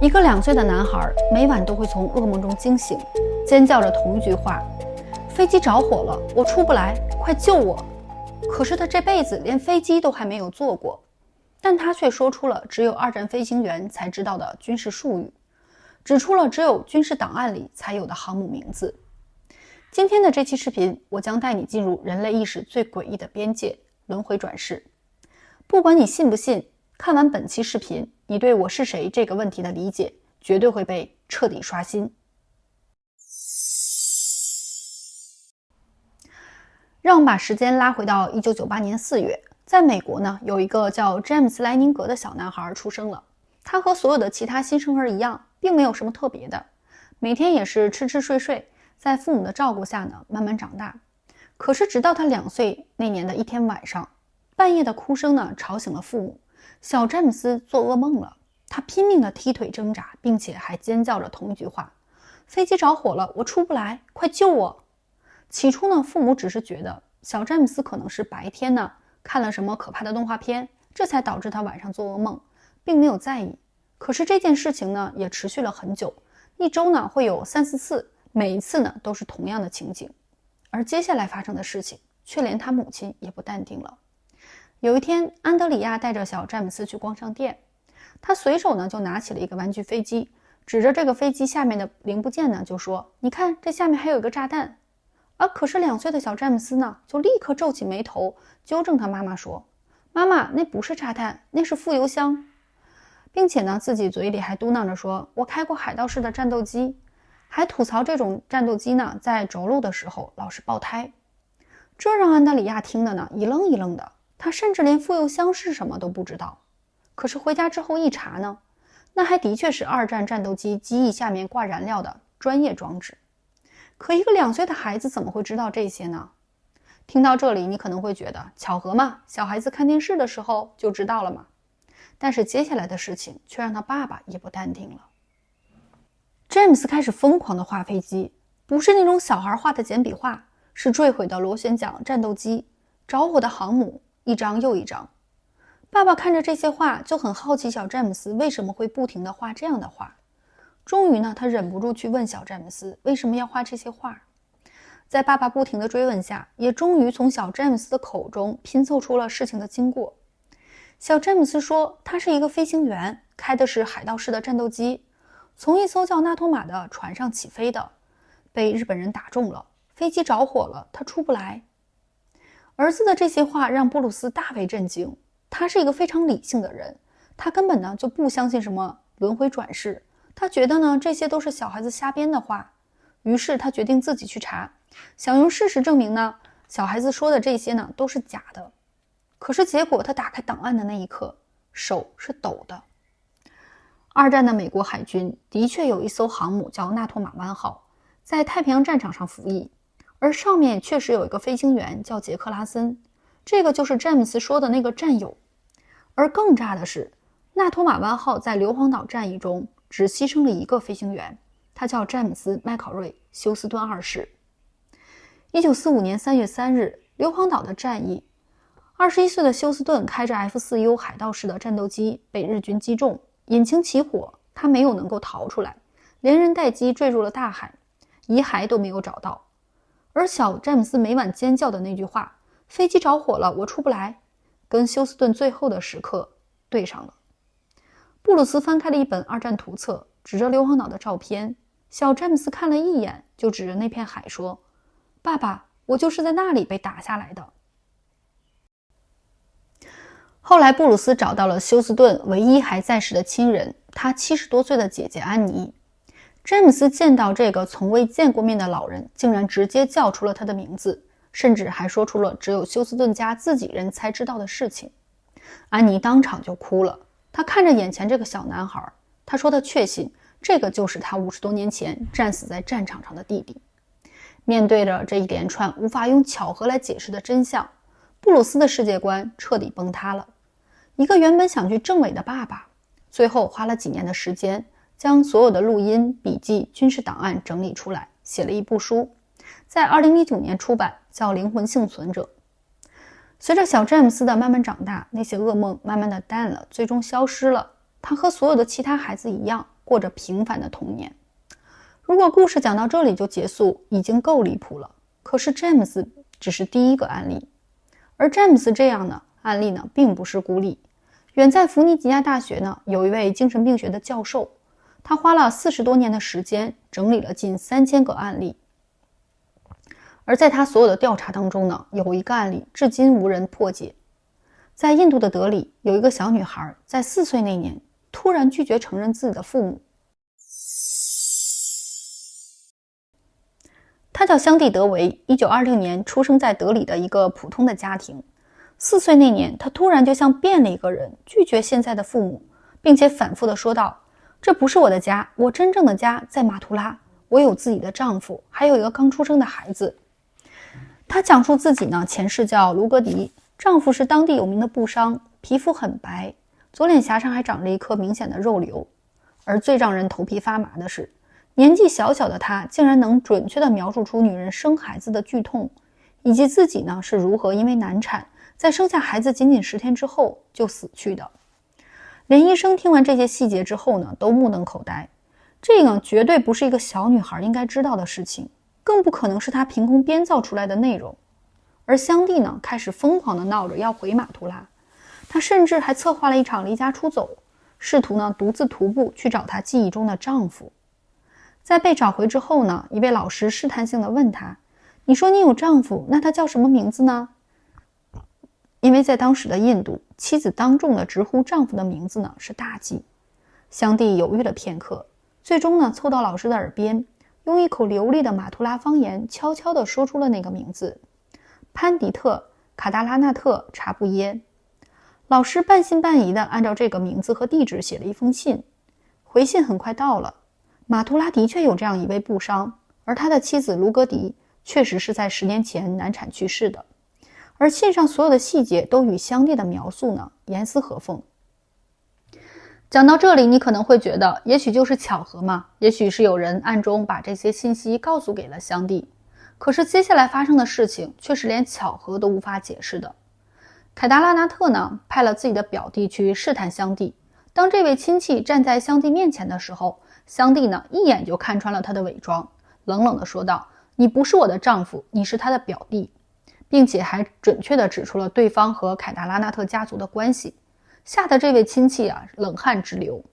一个2岁的男孩每晚都会从噩梦中惊醒，尖叫着同一句话：飞机着火了，我出不来，快救我。可是他这辈子连飞机都还没有坐过，但他却说出了只有二战飞行员才知道的军事术语，指出了只有军事档案里才有的航母名字。今天的这期视频，我将带你进入人类意识最诡异的边界——轮回转世。不管你信不信，看完本期视频，你对我是谁这个问题的理解绝对会被彻底刷新。让我们把时间拉回到1998年4月，在美国呢，有一个叫詹姆斯·莱宁格的小男孩出生了。他和所有的其他新生儿一样，并没有什么特别的，每天也是吃吃睡睡，在父母的照顾下呢，慢慢长大。可是直到他2岁那年的一天晚上，半夜的哭声呢，吵醒了父母。小詹姆斯做噩梦了，他拼命地踢腿挣扎，并且还尖叫着同一句话：飞机着火了，我出不来，快救我。起初呢，父母只是觉得小詹姆斯可能是白天呢看了什么可怕的动画片，这才导致他晚上做噩梦，并没有在意。可是这件事情呢也持续了很久，一周呢会有3、4次，每一次呢都是同样的情景。而接下来发生的事情却连他母亲也不淡定了。有一天，安德里亚带着小詹姆斯去逛商店，他随手呢就拿起了一个玩具飞机，指着这个飞机下面的零部件呢就说：你看，这下面还有一个炸弹。可是2岁的小詹姆斯呢就立刻皱起眉头，纠正他妈妈说：妈妈，那不是炸弹，那是副油箱。并且呢自己嘴里还嘟囔着说：我开过海盗式的战斗机，还吐槽这种战斗机呢在着陆的时候老是爆胎。这让安德里亚听的呢一愣一愣的，他甚至连副油箱是什么都不知道。可是回家之后一查呢，那还的确是2战战斗机机翼下面挂燃料的专业装置。可一个2岁的孩子怎么会知道这些呢？听到这里，你可能会觉得巧合嘛，小孩子看电视的时候就知道了嘛。但是接下来的事情却让他爸爸也不淡定了。詹姆斯开始疯狂地画飞机，不是那种小孩画的简笔画，是坠毁的螺旋桨战斗机，着火的航母，一张又一张。爸爸看着这些画就很好奇，小詹姆斯为什么会不停地画这样的画。终于呢，他忍不住去问小詹姆斯为什么要画这些画。在爸爸不停的追问下，也终于从小詹姆斯的口中拼凑出了事情的经过。小詹姆斯说，他是一个飞行员，开的是海盗式的战斗机，从一艘叫纳托马的船上起飞的，被日本人打中了，飞机着火了，他出不来。儿子的这些话让布鲁斯大为震惊，他是一个非常理性的人，他根本呢就不相信什么轮回转世，他觉得呢这些都是小孩子瞎编的话。于是他决定自己去查，想用事实证明呢小孩子说的这些呢都是假的。可是结果他打开档案的那一刻，手是抖的。2战的美国海军的确有一艘航母叫纳托马湾号，在太平洋战场上服役，而上面确实有一个飞行员叫杰克拉森，这个就是詹姆斯说的那个战友。而更炸的是，纳托马湾号在硫磺岛战役中只牺牲了一个飞行员，他叫詹姆斯·麦考瑞·休斯顿2世。1945年3月3日，硫磺岛的战役，21岁的休斯顿开着 F4U 海盗式的战斗机被日军击中，引擎起火，他没有能够逃出来，连人带机坠入了大海，遗骸都没有找到。而小詹姆斯每晚尖叫的那句话：飞机着火了，我出不来，跟休斯顿最后的时刻对上了。布鲁斯翻开了一本2战图册，指着硫磺岛的照片，小詹姆斯看了一眼，就指着那片海说：爸爸，我就是在那里被打下来的。后来布鲁斯找到了休斯顿唯一还在世的亲人，他70多岁的姐姐安妮。詹姆斯见到这个从未见过面的老人，竟然直接叫出了他的名字，甚至还说出了只有休斯顿家自己人才知道的事情。安妮当场就哭了，她看着眼前这个小男孩，她说她确信这个就是她50多年前战死在战场上的弟弟。面对着这一连串无法用巧合来解释的真相，布鲁斯的世界观彻底崩塌了。一个原本想去政委的爸爸，最后花了几年的时间，将所有的录音、笔记、军事档案整理出来，写了一部书，在2019年出版，叫《灵魂幸存者》。随着小詹姆斯的慢慢长大，那些噩梦慢慢的淡了，最终消失了。他和所有的其他孩子一样，过着平凡的童年。如果故事讲到这里就结束，已经够离谱了。可是詹姆斯只是第一个案例，而詹姆斯这样的案例呢，并不是孤立。远在弗尼吉亚大学呢，有一位精神病学的教授，他花了40多年的时间，整理了近3000个案例。而在他所有的调查当中呢，有一个案例至今无人破解。在印度的德里，有一个小女孩在4岁那年突然拒绝承认自己的父母。她叫香蒂·德维，1920年出生在德里的一个普通的家庭。4岁那年，她突然就像变了一个人，拒绝现在的父母，并且反复地说道：“这不是我的家，我真正的家在马图拉，我有自己的丈夫，还有一个刚出生的孩子。”她讲述自己呢，前世叫卢格迪，丈夫是当地有名的布商，皮肤很白，左脸颊上还长着一颗明显的肉瘤。而最让人头皮发麻的是，年纪小小的她竟然能准确地描述出女人生孩子的剧痛，以及自己呢是如何因为难产，在生下孩子仅仅10天之后就死去的。连医生听完这些细节之后呢，都目瞪口呆。这个绝对不是一个小女孩应该知道的事情，更不可能是她凭空编造出来的内容。而香蒂呢，开始疯狂地闹着要回马图拉，她甚至还策划了一场离家出走，试图呢独自徒步去找她记忆中的丈夫。在被找回之后呢，一位老师试探性地问她：“你说你有丈夫，那他叫什么名字呢？”因为在当时的印度，妻子当众地直呼丈夫的名字呢是大忌。香蒂犹豫了片刻，最终呢凑到老师的耳边，用一口流利的马图拉方言悄悄地说出了那个名字：潘迪特·卡达拉纳特·查布耶。老师半信半疑地按照这个名字和地址写了一封信，回信很快到了。马图拉的确有这样一位布商，而他的妻子卢格迪确实是在10年前难产去世的，而信上所有的细节都与香蒂的描述呢严丝合缝。讲到这里，你可能会觉得也许就是巧合嘛，也许是有人暗中把这些信息告诉给了香蒂。可是接下来发生的事情却是连巧合都无法解释的。凯达拉纳特呢派了自己的表弟去试探香蒂，当这位亲戚站在香蒂面前的时候，香蒂呢一眼就看穿了他的伪装，冷冷地说道：“你不是我的丈夫，你是他的表弟。”并且还准确地指出了对方和凯达拉纳特家族的关系，吓得这位亲戚冷汗直流。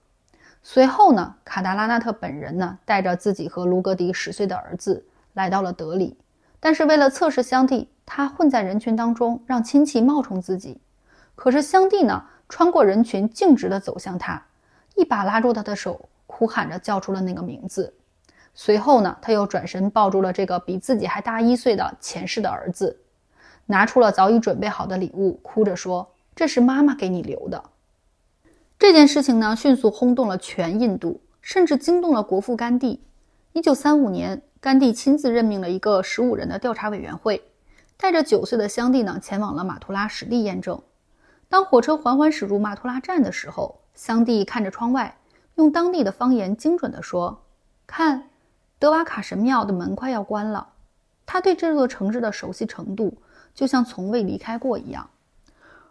随后呢，卡达拉纳特本人呢带着自己和卢格迪10岁的儿子来到了德里，但是为了测试香蒂，他混在人群当中，让亲戚冒充自己。可是香蒂呢穿过人群，径直地走向他，一把拉住他的手，哭喊着叫出了那个名字。随后呢，他又转身抱住了这个比自己还大1岁的前世的儿子，拿出了早已准备好的礼物，哭着说：“这是妈妈给你留的。”这件事情呢，迅速轰动了全印度，甚至惊动了国父甘地。1935年，甘地亲自任命了一个15人的调查委员会，带着9岁的香蒂呢，前往了马图拉实地验证。当火车缓缓驶入马图拉站的时候，香蒂看着窗外，用当地的方言精准地说：“看，德瓦卡神庙的门快要关了。”他对这座城市的熟悉程度就像从未离开过一样。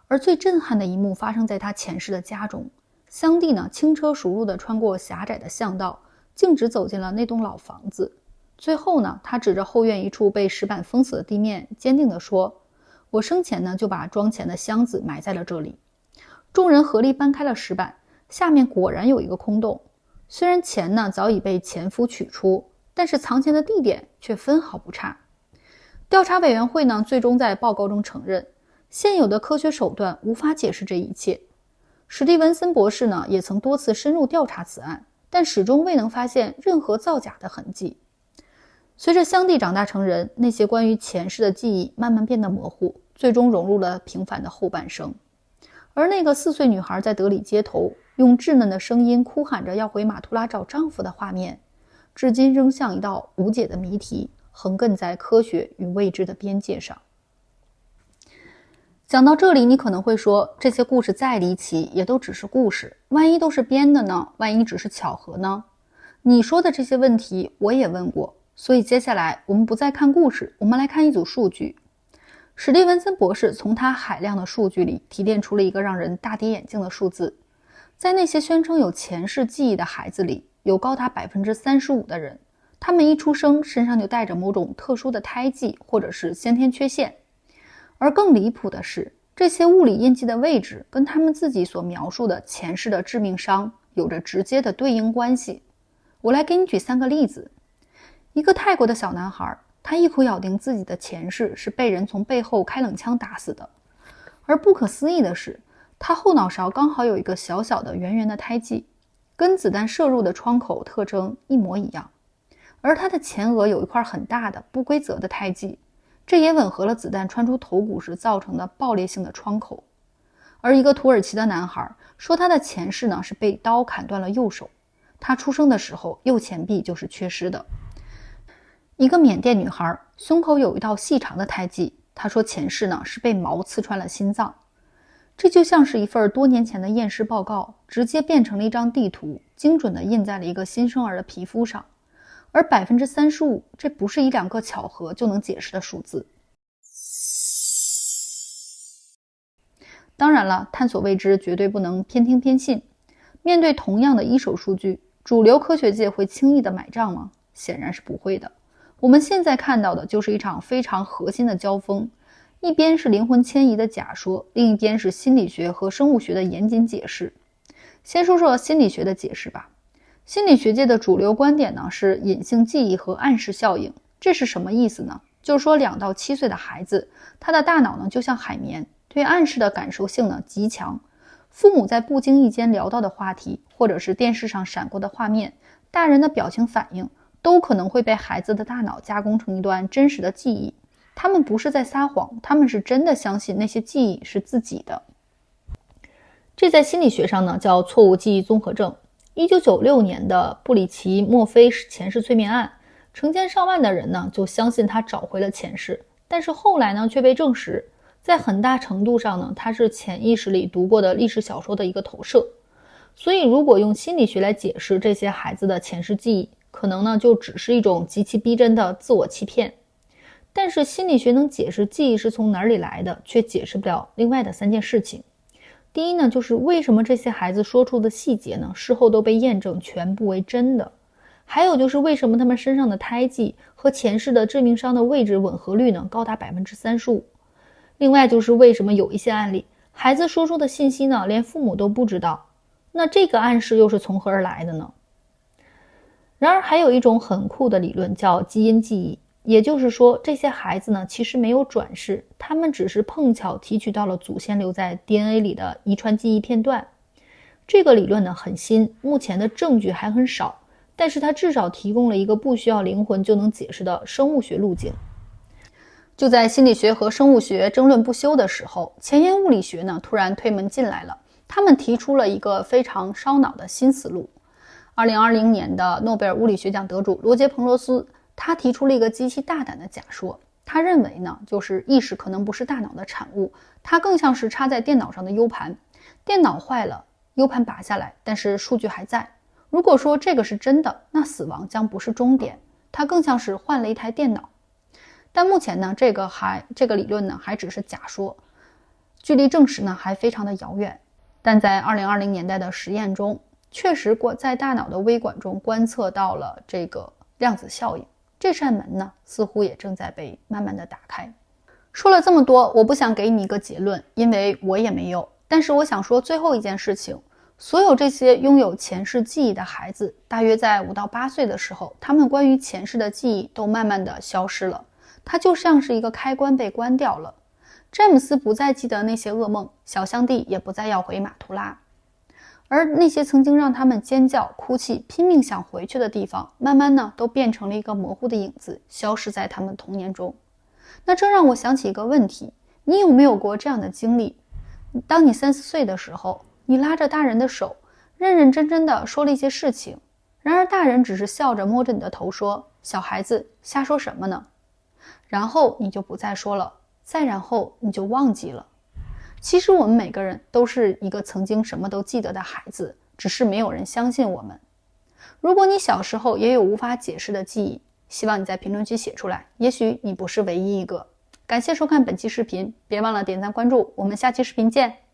而最震撼的一幕发生在他前世的家中，香蒂呢轻车熟路地穿过狭窄的巷道，径直走进了那栋老房子。最后呢，他指着后院一处被石板封死的地面，坚定地说：“我生前呢就把装钱的箱子埋在了这里。”众人合力搬开了石板，下面果然有一个空洞。虽然钱呢早已被前夫取出，但是藏钱的地点却分毫不差。调查委员会呢最终在报告中承认，现有的科学手段无法解释这一切。史蒂文森博士呢也曾多次深入调查此案，但始终未能发现任何造假的痕迹。随着香蒂长大成人，那些关于前世的记忆慢慢变得模糊，最终融入了平凡的后半生。而那个4岁女孩在德里街头用稚嫩的声音哭喊着要回马图拉找丈夫的画面，至今仍像一道无解的谜题，横亘在科学与未知的边界上。讲到这里，你可能会说，这些故事再离奇也都只是故事，万一都是编的呢？万一只是巧合呢？你说的这些问题我也问过，所以接下来我们不再看故事，我们来看一组数据。史蒂文森博士从他海量的数据里提炼出了一个让人大跌眼镜的数字，在那些宣称有前世记忆的孩子里，有高达 35% 的人，他们一出生身上就带着某种特殊的胎记或者是先天缺陷。而更离谱的是，这些物理印记的位置跟他们自己所描述的前世的致命伤有着直接的对应关系。我来给你举3个例子。一个泰国的小男孩，他一口咬定自己的前世是被人从背后开冷枪打死的，而不可思议的是，他后脑勺刚好有一个小小的圆圆的胎记，跟子弹射入的窗口特征一模一样。而他的前额有一块很大的不规则的胎记，这也吻合了子弹穿出头骨时造成的爆裂性的创口。而一个土耳其的男孩说，他的前世呢是被刀砍断了右手，他出生的时候右前臂就是缺失的。一个缅甸女孩胸口有一道细长的胎记，她说前世呢是被矛刺穿了心脏。这就像是一份多年前的验尸报告，直接变成了一张地图，精准地印在了一个新生儿的皮肤上。而 35%， 这不是1-2个巧合就能解释的数字。当然了，探索未知绝对不能偏听偏信。面对同样的一手数据，主流科学界会轻易的买账吗？显然是不会的。我们现在看到的就是一场非常核心的交锋，一边是灵魂迁移的假说，另一边是心理学和生物学的严谨解释。先说说心理学的解释吧。心理学界的主流观点呢是隐性记忆和暗示效应。这是什么意思呢？就是说2到7岁的孩子，他的大脑呢就像海绵，对暗示的感受性呢极强。父母在不经意间聊到的话题，或者是电视上闪过的画面，大人的表情反应，都可能会被孩子的大脑加工成一段真实的记忆。他们不是在撒谎，他们是真的相信那些记忆是自己的。这在心理学上呢叫错误记忆综合症。1996年的布里奇·墨菲前世催眠案，成千上万的人呢就相信他找回了前世，但是后来呢却被证实，在很大程度上呢他是潜意识里读过的历史小说的一个投射。所以如果用心理学来解释这些孩子的前世记忆，可能呢就只是一种极其逼真的自我欺骗。但是心理学能解释记忆是从哪里来的，却解释不了另外的3件事情。第一呢，就是为什么这些孩子说出的细节呢，事后都被验证全部为真的。还有就是为什么他们身上的胎记和前世的致命伤的位置吻合率呢高达 35%。另外就是为什么有一些案例，孩子说出的信息呢连父母都不知道，那这个暗示又是从何而来的呢？然而还有一种很酷的理论叫基因记忆，也就是说这些孩子呢其实没有转世，他们只是碰巧提取到了祖先留在 DNA 里的遗传记忆片段。这个理论呢很新，目前的证据还很少，但是它至少提供了一个不需要灵魂就能解释的生物学路径。就在心理学和生物学争论不休的时候，前沿物理学呢突然推门进来了，他们提出了一个非常烧脑的新思路。2020年的诺贝尔物理学奖得主罗杰·彭罗斯，他提出了一个极其大胆的假说。他认为呢，就是意识可能不是大脑的产物，它更像是插在电脑上的 U 盘。电脑坏了， U 盘拔下来，但是数据还在。如果说这个是真的，那死亡将不是终点，它更像是换了一台电脑。但目前呢，这个理论呢还只是假说，距离证实呢还非常的遥远。但在2020年代的实验中，确实在大脑的微管中观测到了这个量子效应，这扇门呢似乎也正在被慢慢的打开。说了这么多，我不想给你一个结论，因为我也没有。但是我想说最后一件事情，所有这些拥有前世记忆的孩子，大约在5到8岁的时候，他们关于前世的记忆都慢慢的消失了，它就像是一个开关被关掉了。詹姆斯不再记得那些噩梦，小香蒂也不再要回马图拉，而那些曾经让他们尖叫哭泣拼命想回去的地方，慢慢呢都变成了一个模糊的影子，消失在他们童年中。那这让我想起一个问题，你有没有过这样的经历？当你3、4岁的时候，你拉着大人的手，认认真真的说了一些事情，然而大人只是笑着摸着你的头说，小孩子瞎说什么呢？然后你就不再说了，再然后你就忘记了。其实我们每个人都是一个曾经什么都记得的孩子，只是没有人相信我们。如果你小时候也有无法解释的记忆，希望你在评论区写出来，也许你不是唯一一个。感谢收看本期视频，别忘了点赞关注，我们下期视频见。